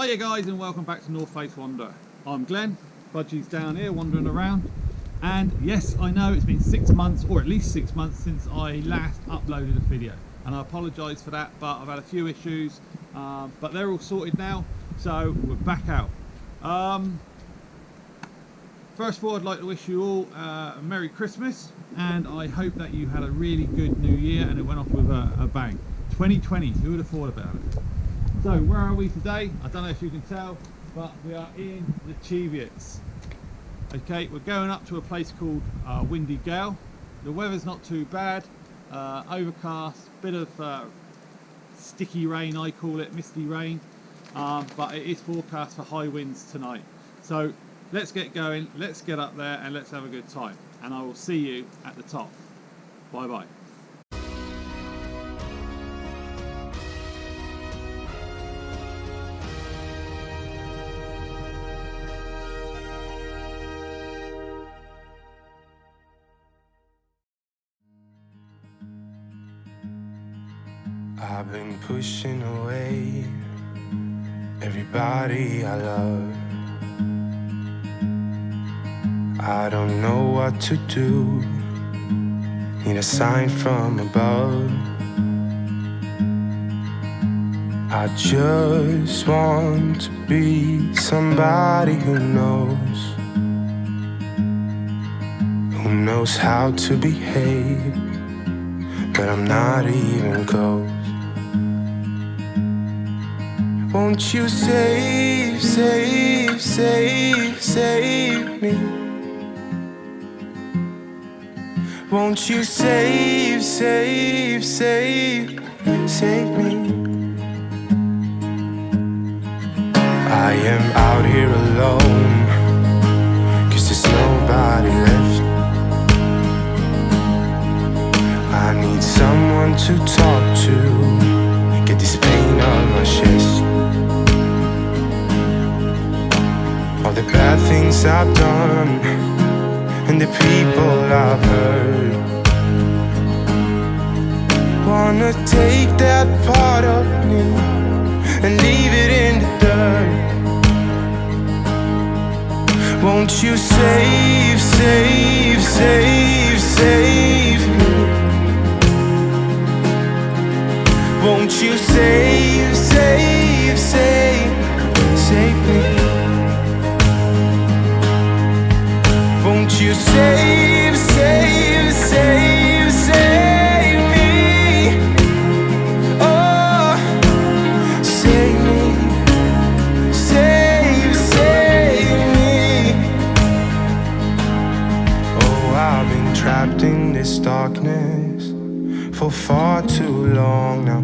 Hiya guys, and welcome back to North Face Wander. I'm Glenn, Budgie's down here wandering around, and yes, I know it's been 6 months, or at least 6 months, since I last uploaded a video, and I apologise for that, but I've had a few issues, but they're all sorted now, so we're back out. First of all, I'd like to wish you all a Merry Christmas, and I hope that you had a really good New Year and it went off with a bang. 2020, who would have thought about it? So where are we today? I don't know if you can tell, but we are in the Cheviots. Okay, we're going up to a place called Windy Gyle. The weather's not too bad, overcast, bit of sticky rain, I call it, misty rain, but it is forecast for high winds tonight. So let's get going, let's get up there and let's have a good time. And I will see you at the top. Bye bye. I've been pushing away everybody I love. I don't know what to do, need a sign from above. I just want to be somebody who knows how to behave, but I'm not even close. Won't you save me? Won't you save me? I am out here alone, 'cause there's nobody left. I need someone to talk to, get this pain on my chest. All the bad things I've done and the people I've hurt, wanna take that part of me and leave it in the dirt. Won't you save me? Won't you save me? Won't you save me? Oh, save me, save me. Oh, I've been trapped in this darkness for far too long now.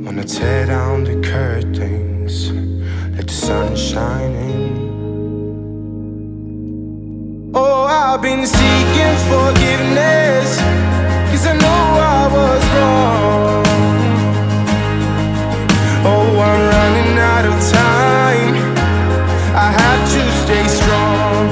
Wanna tear down the curtains, let the sun shine in. Oh, I've been seeking forgiveness, 'cause I know I was wrong. Oh, I'm running out of time, I have to stay strong.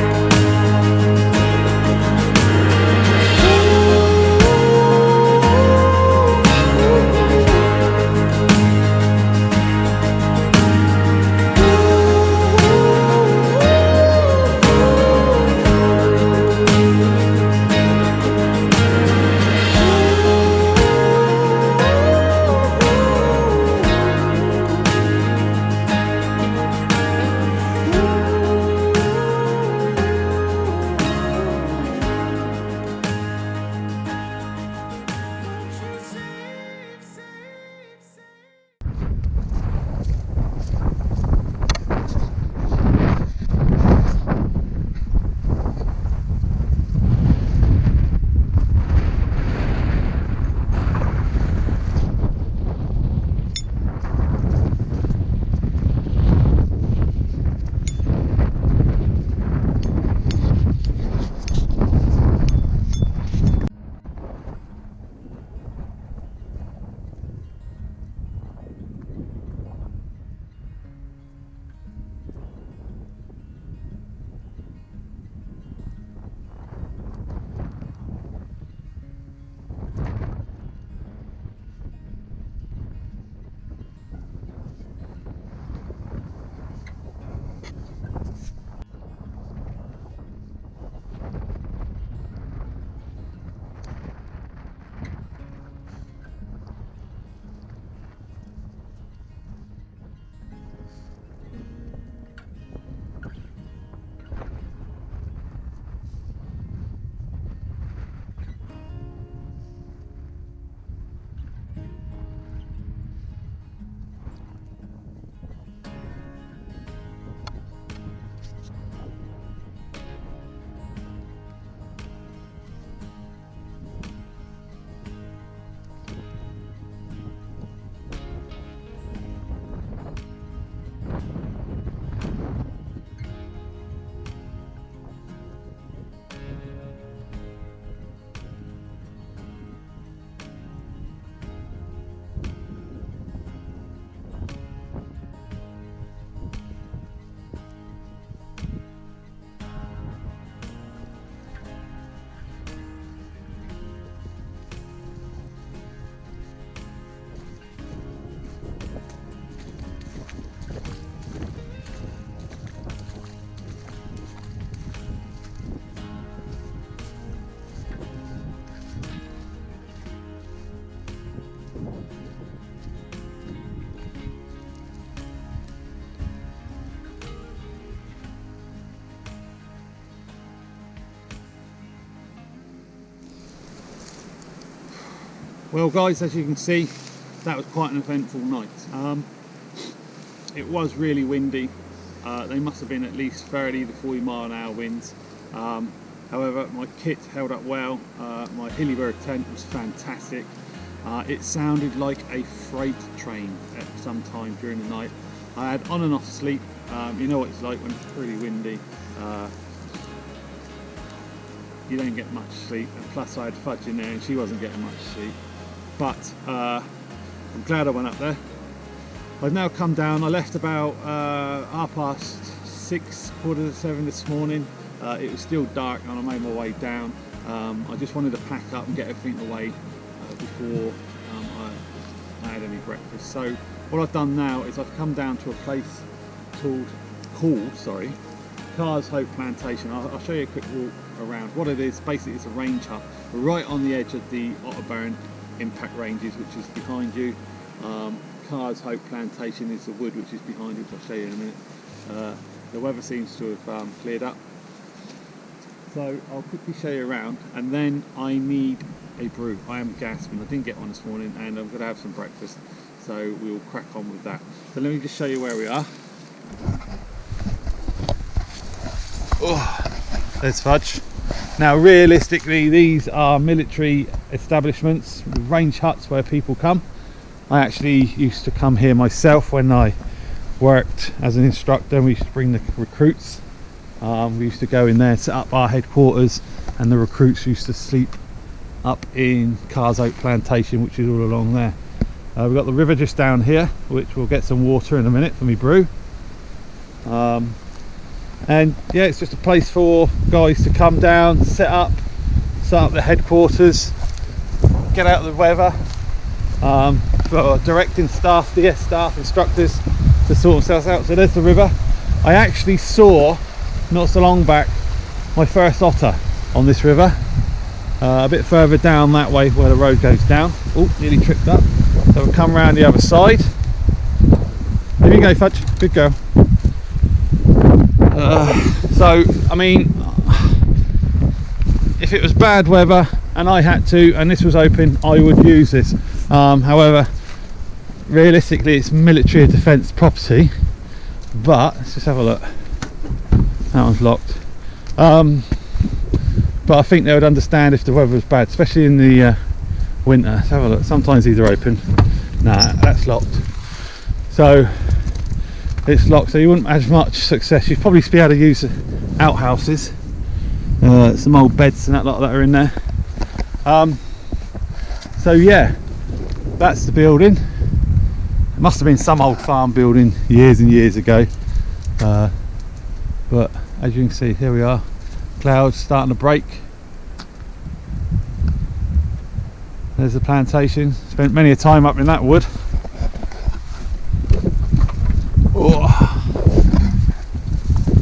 Well guys, as you can see, that was quite an eventful night. It was really windy. They must have been at least 30 to 40 mile an hour winds. However, my kit held up well. My Hillybird tent was fantastic. It sounded like a freight train at some time during the night. I had on and off sleep. You know what it's like when it's pretty windy. You don't get much sleep, and plus I had Fudge in there and she wasn't getting much sleep. But I'm glad I went up there. I've now come down. I left about 6:30, 7:15 this morning. It was still dark and I made my way down. I just wanted to pack up and get everything away before I had any breakfast. So what I've done now is I've come down to a place called Carr's Hope Plantation. I'll show you a quick walk around. What it is, basically it's a range hut. We're right on the edge of the Otterburn impact ranges, which is behind you. Carr's Hope Plantation is the wood which is behind you, which I'll show you in a minute. The weather seems to have cleared up. So I'll quickly show you around, and then I need a brew. I am gasping. I didn't get one this morning and I'm going to have some breakfast. So we'll crack on with that. So let me just show you where we are. Oh, there's Fudge. Now realistically these are military establishments, range huts where people come. I actually used to come here myself when I worked as an instructor, and we used to bring the recruits. We used to go in there, set up our headquarters, and the recruits used to sleep up in Carr's Hope Plantation, which is all along there. We've got the river just down here, which we'll get some water in a minute for me brew. And yeah, it's just a place for guys to come down, set up the headquarters, get out of the weather, for directing staff, DS staff, instructors to sort themselves out. So there's the river. I actually saw, not so long back, my first otter on this river, a bit further down that way where the road goes down. Oh, nearly tripped up. So we'll come round the other side. There you go, Fudge, good girl. So I mean, if it was bad weather and I had to, and this was open, I would use this. However, realistically it's military defence property. But let's just have a look. That one's locked. But I think they would understand if the weather was bad, especially in the winter. Let's have a look. Sometimes these are open. Nah, that's locked. So it's locked, so you wouldn't have much success. You'd probably be able to use outhouses, some old beds and that lot that are in there. So yeah, that's the building. It must have been some old farm building years and years ago, but as you can see, here we are. Clouds starting to break. There's the plantation. Spent many a time up in that wood. Oh.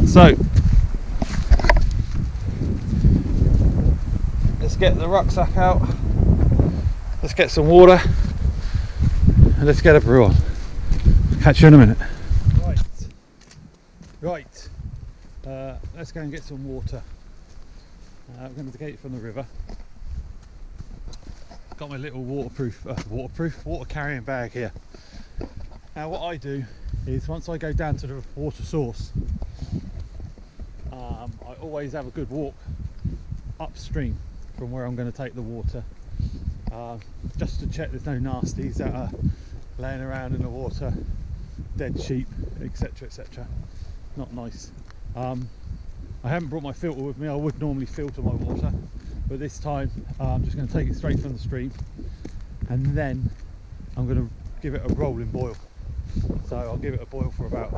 So let's get the rucksack out, let's get some water, and let's get a brew on. Catch you in a minute. Right, let's go and get some water. I'm going to get it from the river. Got my little water carrying bag here. Now what I do is, once I go down to the water source, I always have a good walk upstream from where I'm going to take the water, just to check there's no nasties that are laying around in the water, dead sheep, etc, etc. Not nice. I haven't brought my filter with me. I would normally filter my water, but this time I'm just going to take it straight from the stream, and then I'm going to give it a rolling boil. So I'll give it a boil for about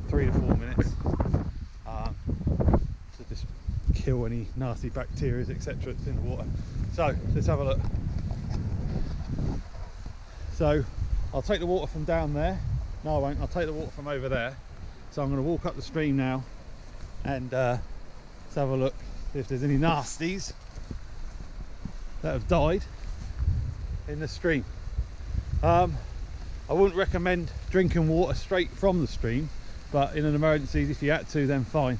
3 to 4 minutes, to just kill any nasty bacteria, etc. that's in the water. So let's have a look. So I'll take the water from down there. No, I won't. I'll take the water from over there. So I'm going to walk up the stream now, and let's have a look if there's any nasties that have died in the stream. I wouldn't recommend drinking water straight from the stream, but in an emergency, if you had to, then fine.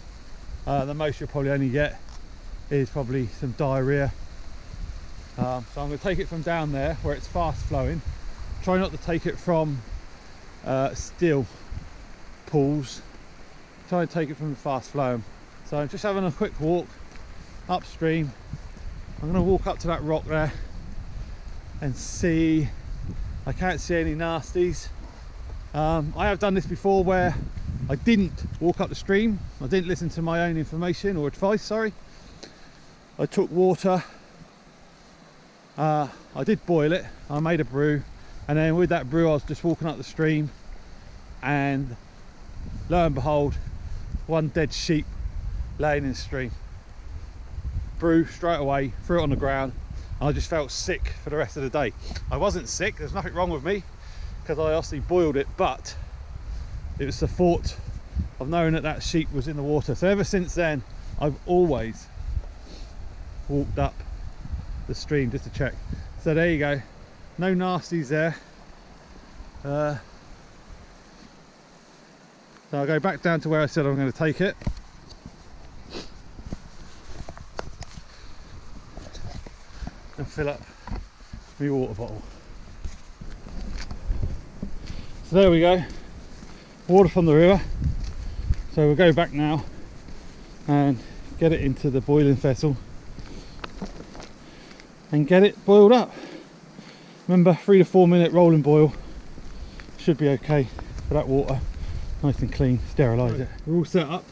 The most you'll probably only get is probably some diarrhea, So I'm going to take it from down there where it's fast flowing. Try not to take it from still pools. Try and take it from the fast flowing. So I'm just having a quick walk upstream. I'm going to walk up to that rock there and see. I can't see any nasties. I have done this before where I didn't walk up the stream. I didn't listen to my own information or advice, sorry. I took water. I did boil it. I made a brew, and then with that brew I was just walking up the stream, and lo and behold, one dead sheep laying in the stream. Brew straight away, threw it on the ground, and I just felt sick for the rest of the day. I wasn't sick, there's nothing wrong with me because I obviously boiled it, but it was the thought of knowing that that sheep was in the water. So ever since then I've always walked up the stream just to check. So there you go, no nasties there. So I'll go back down to where I said I'm going to take it. And fill up my water bottle. So there we go, water from the river. So we'll go back now and get it into the boiling vessel and get it boiled up. Remember, 3 to 4 minute rolling boil should be okay for that water. Nice and clean, sterilise it. We're all set up.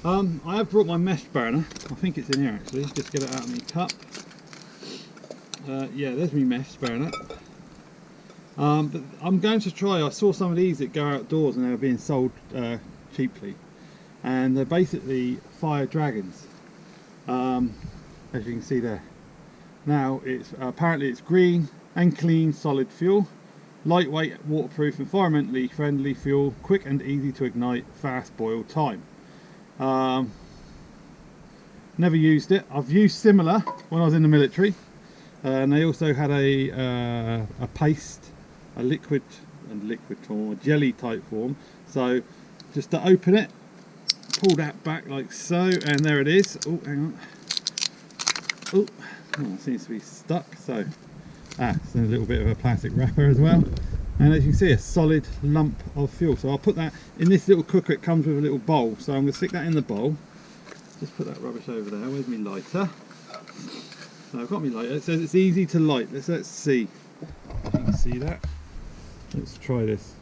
I have brought my mesh burner. I think it's in here actually. Just get it out of my cup. Yeah, there's my mesh burner. But I'm going to try. I saw some of these that go outdoors and they were being sold cheaply, and they're basically fire dragons, as you can see there. Now it's apparently it's green and clean solid fuel, lightweight, waterproof, environmentally friendly fuel, quick and easy to ignite, fast boil time. Never used it. I've used similar when I was in the military, and they also had a paste, a liquid form, a jelly type form. So just to open it, pull that back like so, and there it is. Oh, hang on. Oh, it seems to be stuck. So it's a little bit of a plastic wrapper as well, and as you can see, a solid lump of fuel. So I'll put that in this little cooker. It comes with a little bowl, so I'm going to stick that in the bowl. Just put that rubbish over there. Where's my lighter? So I've got my lighter. It says it's easy to light. Let's see if you can see that. Let's try this.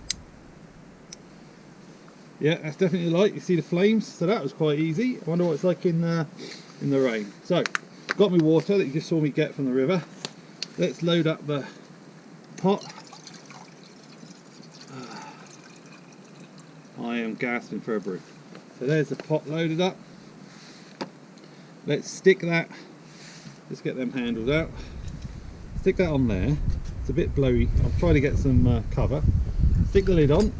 Yeah, that's definitely light. You see the flames, so that was quite easy. I wonder what it's like in the rain. So got my water that you just saw me get from the river. Let's load up the pot. I am gasping for a brew. So there's the pot loaded up. Let's stick that, let's get them handles out. Stick that on there. It's a bit blowy. I'll try to get some cover. Stick the lid on,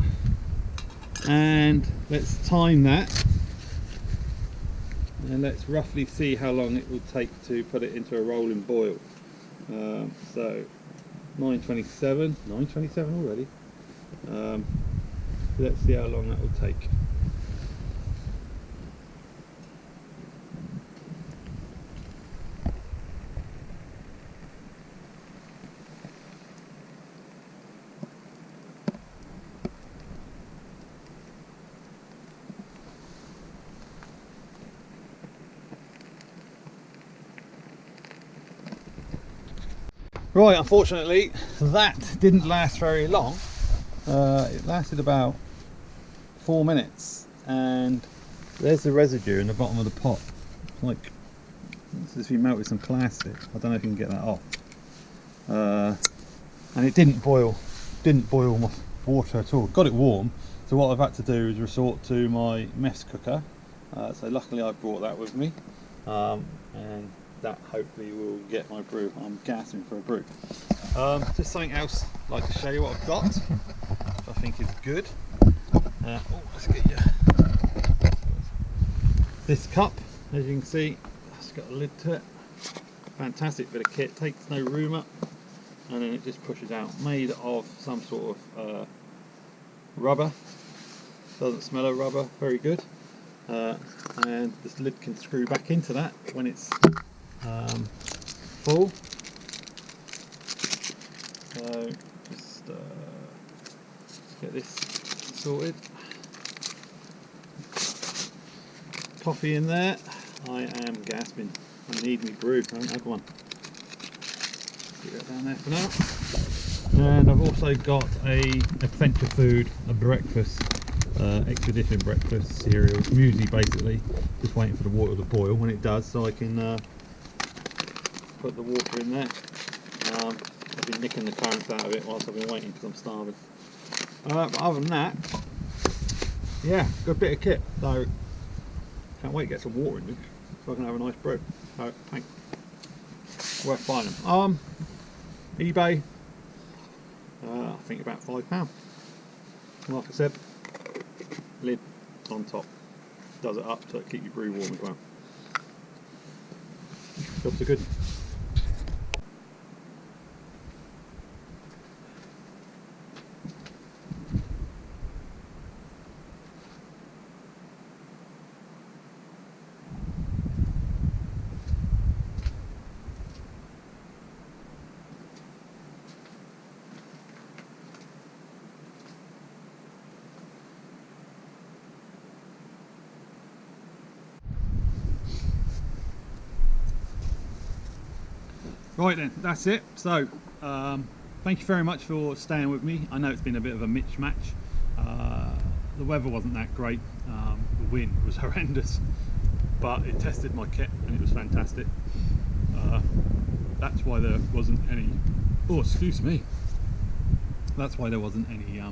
and let's time that. And let's roughly see how long it will take to put it into a rolling boil. So 9:27 already. Let's see how long that will take. Right, unfortunately that didn't last very long. It lasted about 4 minutes, and there's the residue in the bottom of the pot. Like, it's as if you melted some plastic. I don't know if you can get that off. And it didn't boil my water at all. Got it warm, so what I've had to do is resort to my mess cooker. So luckily I brought that with me, and that hopefully will get my brew. I'm gasping for a brew. Just something else I'd like to show you what I've got, which I think is good. Let's get you this cup. As you can see, it's got a lid to it. Fantastic bit of kit, takes no room up, and then it just pushes out. Made of some sort of rubber. Doesn't smell of rubber, very good. And this lid can screw back into that when it's full. So just get this sorted. Coffee in there. I am gasping. I need me brew. I haven't had one. Get that down there for now. And I've also got a Adventure Food, a breakfast, expedition breakfast cereal, muesli basically. Just waiting for the water to boil. When it does, so I can put the water in there. I've been nicking the currants out of it whilst I've been waiting because I'm starving. But other than that, yeah, good bit of kit. So can't wait to get some water in it so I can have a nice brew. So thanks. Worth buying them. eBay, I think about £5. Like I said, lid on top, does it up so it keeps your brew warm as well. Jobs are good. Right then, that's it. So, thank you very much for staying with me. I know it's been a bit of a mismatch. The weather wasn't that great. The wind was horrendous, but it tested my kit and it was fantastic. That's why there wasn't any. Oh, excuse me. That's why there wasn't any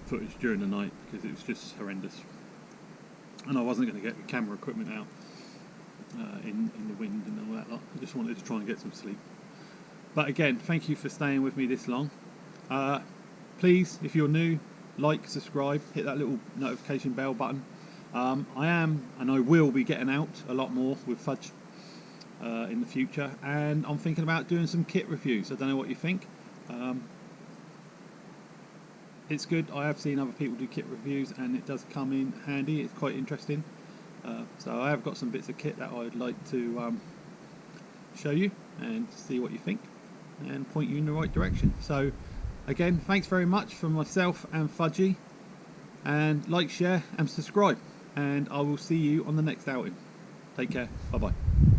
footage during the night, because it was just horrendous, and I wasn't going to get the camera equipment out. In the wind and all that lot. I just wanted to try and get some sleep. But again, thank you for staying with me this long. Please, if you're new, like, subscribe, hit that little notification bell button. I am and I will be getting out a lot more with Fudge in the future, and I'm thinking about doing some kit reviews. I don't know what you think. It's good. I have seen other people do kit reviews and it does come in handy. It's quite interesting. So I have got some bits of kit that I'd like to show you and see what you think and point you in the right direction. So again, thanks very much from myself and Fudgy, and like, share and subscribe, and I will see you on the next outing. Take care. Bye bye.